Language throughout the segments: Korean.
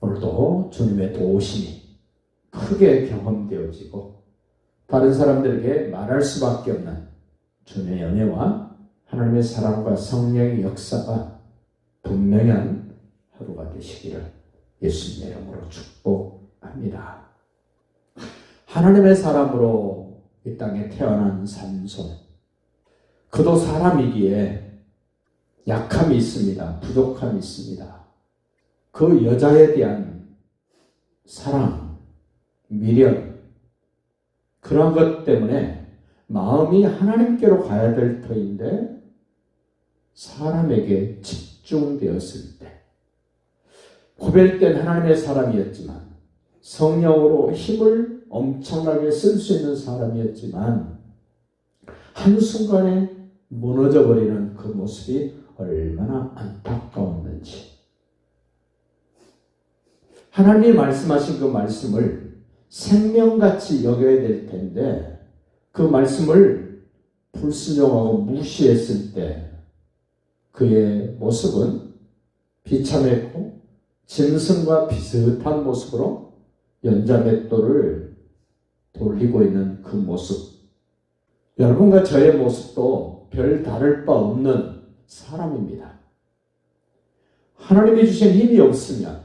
오늘도 주님의 도우심이 크게 경험되어지고 다른 사람들에게 말할 수밖에 없는 주님의 은혜와 하나님의 사랑과 성령의 역사가 분명한 하루가 되시기를 예수님의 이름으로 축복합니다. 하나님의 사람으로 이 땅에 태어난 삼손, 그도 사람이기에 약함이 있습니다. 부족함이 있습니다. 그 여자에 대한 사랑, 미련, 그런 것 때문에 마음이 하나님께로 가야 될 터인데 사람에게 집중되었을 때, 구별된 하나님의 사람이었지만 성령으로 힘을 엄청나게 쓸 수 있는 사람이었지만 한순간에 무너져버리는 그 모습이 얼마나 안타까웠는지, 하나님이 말씀하신 그 말씀을 생명같이 여겨야 될 텐데 그 말씀을 불순종하고 무시했을 때 그의 모습은 비참했고 짐승과 비슷한 모습으로 연자맷돌을 돌리고 있는 그 모습, 여러분과 저의 모습도 별 다를 바 없는 사람입니다. 하나님이 주신 힘이 없으면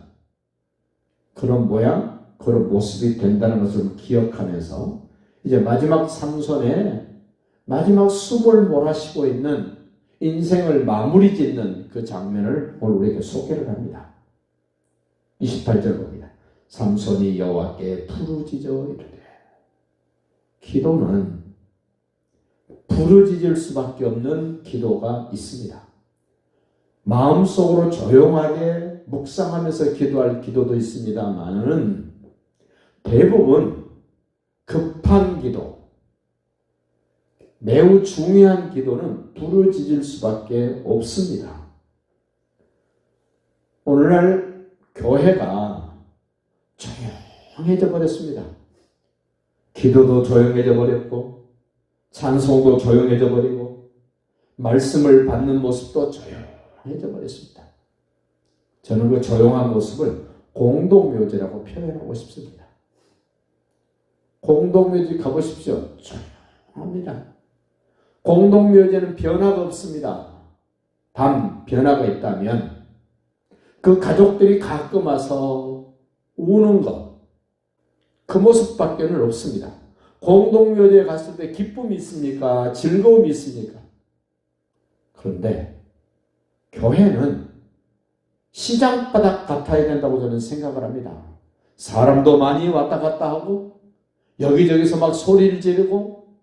그런 모양, 그런 모습이 된다는 것을 기억하면서 이제 마지막 삼손의 마지막 숨을 몰아쉬고 있는 인생을 마무리 짓는 그 장면을 오늘 우리에게 소개를 합니다. 28절 봅니다. 삼손이 여호와께 부르짖어 이르되, 기도는 부르짖을 수밖에 없는 기도가 있습니다. 마음속으로 조용하게 묵상하면서 기도할 기도도 있습니다만은 대부분 급한 기도, 매우 중요한 기도는 부르짖을 수밖에 없습니다. 오늘날 교회가 조용해져 버렸습니다. 기도도 조용해져 버렸고 찬송도 조용해져 버리고 말씀을 받는 모습도 조용해져 버렸습니다. 저는 그 조용한 모습을 공동묘지라고 표현하고 싶습니다. 공동묘지 가보십시오. 조용합니다. 공동묘지는 변화가 없습니다. 단 변화가 있다면 그 가족들이 가끔 와서 우는 것, 그 모습밖에는 없습니다. 공동묘지에 갔을 때 기쁨이 있습니까? 즐거움이 있습니까? 그런데 교회는 시장바닥 같아야 된다고 저는 생각을 합니다. 사람도 많이 왔다 갔다 하고 여기저기서 막 소리를 지르고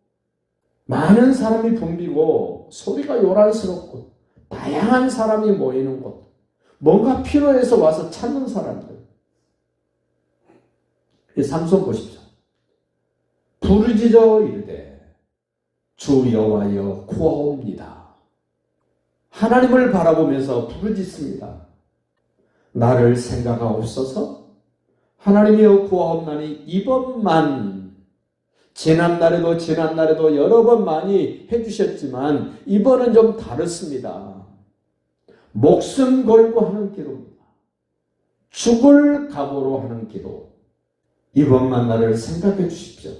많은 사람이 붐비고 소리가 요란스럽고 다양한 사람이 모이는 곳, 뭔가 필요해서 와서 찾는 사람들. 이 삼손 보십시오. 부르짖어 이르되 주 여호와여 구하옵니다. 하나님을 바라보면서 부르짖습니다. 나를 생각하옵소서. 하나님이여 구하옵나니 이번만, 지난날에도 여러 번 많이 해주셨지만 이번은 좀 다릅니다. 목숨 걸고 하는 기도입니다. 죽을 각오로 하는 기도. 이번만 나를 생각해 주십시오.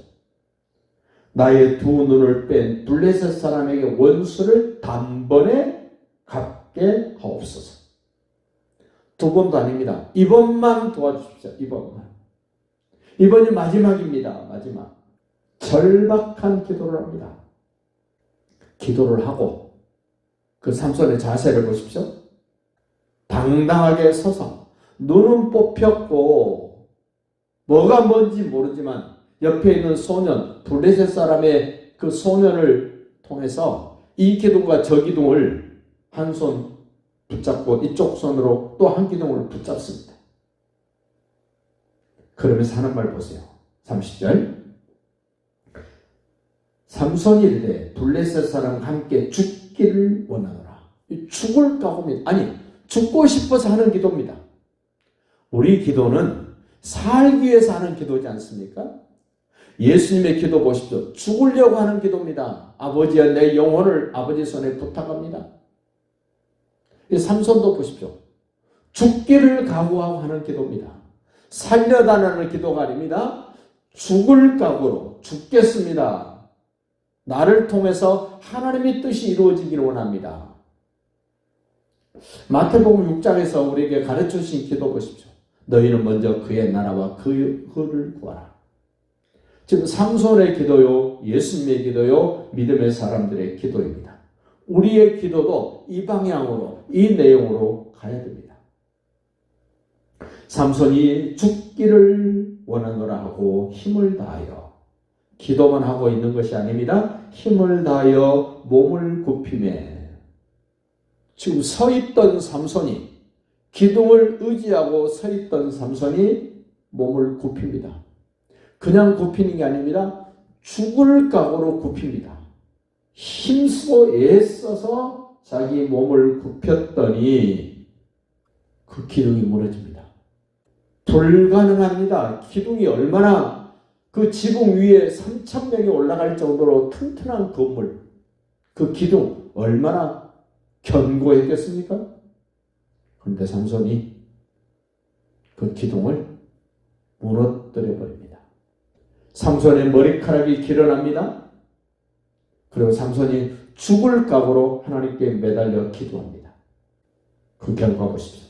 나의 두 눈을 뺀 블레셋 사람에게 원수를 단번에 갚게 하옵소서. 두 번도 아닙니다. 이번만 도와주십시오. 이번만. 이번이 마지막입니다. 마지막. 절박한 기도를 합니다. 기도를 하고 그 삼손의 자세를 보십시오. 당당하게 서서 눈은 뽑혔고 뭐가 뭔지 모르지만 옆에 있는 소년, 블레셋 사람의 그 소년을 통해서 이 기둥과 저 기둥을 한 손 붙잡고 이쪽 손으로 또 한 기둥을 붙잡습니다. 그러면서 하는 말 보세요. 30절. 삼손이 이르되 블레셋 사람과 함께 죽기를 원하노라. 죽을 각오입니다. 아니, 죽고 싶어서 하는 기도입니다. 우리 기도는 살기 위해서 하는 기도지 않습니까? 예수님의 기도 보십시오. 죽으려고 하는 기도입니다. 아버지여 내 영혼을 아버지 손에 부탁합니다. 이 삼손도 보십시오. 죽기를 각오하고 하는 기도입니다. 살려달라는 기도가 아닙니다. 죽을 각오로 죽겠습니다. 나를 통해서 하나님의 뜻이 이루어지기를 원합니다. 마태복음 6장에서 우리에게 가르쳐 주신 기도 보십시오. 너희는 먼저 그의 나라와 그의 의를 구하라. 지금 삼손의 기도요, 예수님의 기도요, 믿음의 사람들의 기도입니다. 우리의 기도도 이 방향으로, 이 내용으로 가야 됩니다. 삼손이 죽기를 원하노라 하고 힘을 다하여, 기도만 하고 있는 것이 아닙니다. 힘을 다하여 몸을 굽히매, 지금 서 있던 삼손이, 기둥을 의지하고 서 있던 삼손이 몸을 굽힙니다. 그냥 굽히는 게 아닙니다. 죽을 각오로 굽힙니다. 힘쓰고 애써서 자기 몸을 굽혔더니 그 기둥이 무너집니다. 불가능합니다. 기둥이 얼마나, 그 지붕 위에 3,000명이 올라갈 정도로 튼튼한 건물, 그 기둥 얼마나 견고했겠습니까? 그런데 삼손이 그 기둥을 무너뜨려 버립니다. 삼손의 머리카락이 길어납니다. 그리고 삼손이 죽을 각오로 하나님께 매달려 기도합니다. 그 결과 보십시오.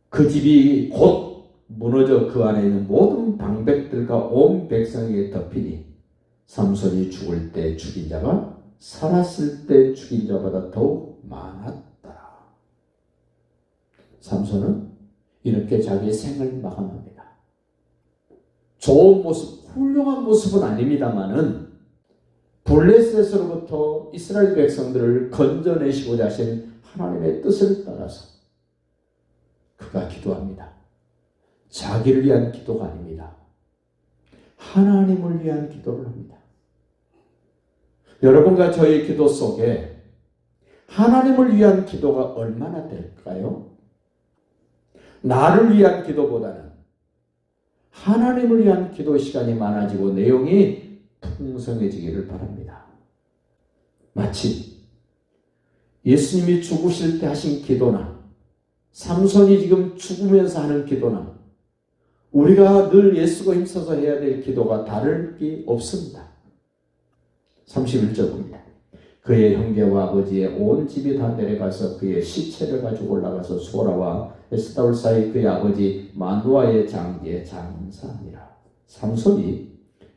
그 집이 곧 무너져 그 안에 있는 모든 방백들과 온 백성에게 덮이니 삼손이 죽을 때 죽인 자가 살았을 때 죽인 자보다 더욱 많았더라. 삼손은 이렇게 자기의 생을 마감합니다. 좋은 모습, 훌륭한 모습은 아닙니다만은 블레셋으로부터 이스라엘 백성들을 건져내시고자 하신 하나님의 뜻을 따라서 그가 기도합니다. 자기를 위한 기도가 아닙니다. 하나님을 위한 기도를 합니다. 여러분과 저의 기도 속에 하나님을 위한 기도가 얼마나 될까요? 나를 위한 기도보다는 하나님을 위한 기도 시간이 많아지고 내용이 풍성해지기를 바랍니다. 마치 예수님이 죽으실 때 하신 기도나 삼손이 지금 죽으면서 하는 기도나 우리가 늘 예수가 힘써서 해야 될 기도가 다를 게 없습니다. 31절 봅니다. 그의 형제와 아버지의 온 집이 다 내려가서 그의 시체를 가지고 올라가서 소라와 에스다올 사이 그의 아버지 마누아의 장기에 장사하니라. 삼손이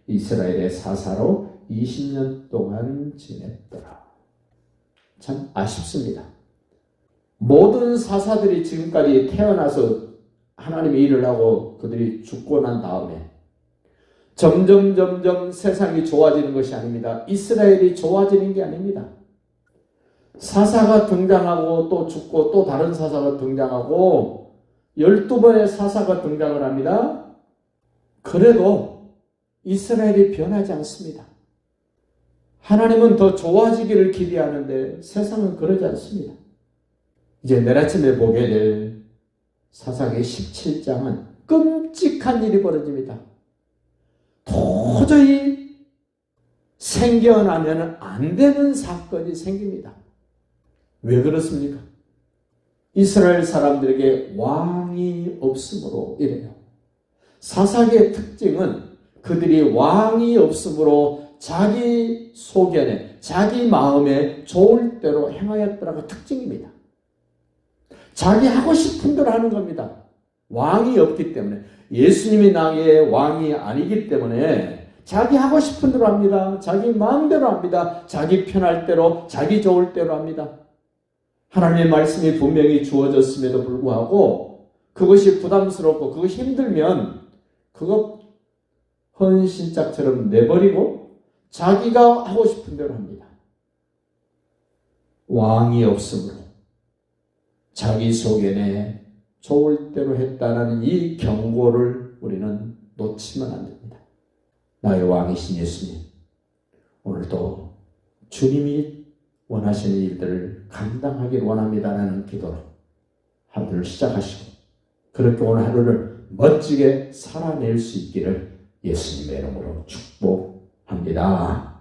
이스라엘의 사사로 20년 동안 지냈더라. 참 아쉽습니다. 모든 사사들이 지금까지 태어나서 하나님의 일을 하고 그들이 죽고 난 다음에 점점 세상이 좋아지는 것이 아닙니다. 이스라엘이 좋아지는 게 아닙니다. 사사가 등장하고 또 죽고 또 다른 사사가 등장하고 12번의 사사가 등장을 합니다. 그래도 이스라엘이 변하지 않습니다. 하나님은 더 좋아지기를 기대하는데 세상은 그러지 않습니다. 이제 내일 아침에 보게 될 사사기 17장은 끔찍한 일이 벌어집니다. 도저히 생겨나면 안 되는 사건이 생깁니다. 왜 그렇습니까? 이스라엘 사람들에게 왕이 없으므로 이래요. 사사기의 특징은 그들이 왕이 없으므로 자기 소견에, 자기 마음에 좋을 대로 행하였더라가 특징입니다. 자기 하고 싶은 대로 하는 겁니다. 왕이 없기 때문에, 예수님이 나의 왕이 아니기 때문에 자기 하고 싶은 대로 합니다. 자기 마음대로 합니다. 자기 편할 대로, 자기 좋을 대로 합니다. 하나님의 말씀이 분명히 주어졌음에도 불구하고 그것이 부담스럽고 그것이 힘들면 그거 헌신짝처럼 내버리고 자기가 하고 싶은 대로 합니다. 왕이 없으므로 자기 소견에 좋을 대로 했다는 이 경고를 우리는 놓치면 안 됩니다. 나의 왕이신 예수님, 오늘도 주님이 원하시는 일들을 감당하기를 원합니다라는 기도로 하루를 시작하시고 그렇게 오늘 하루를 멋지게 살아낼 수 있기를 예수님의 이름으로 축복합니다.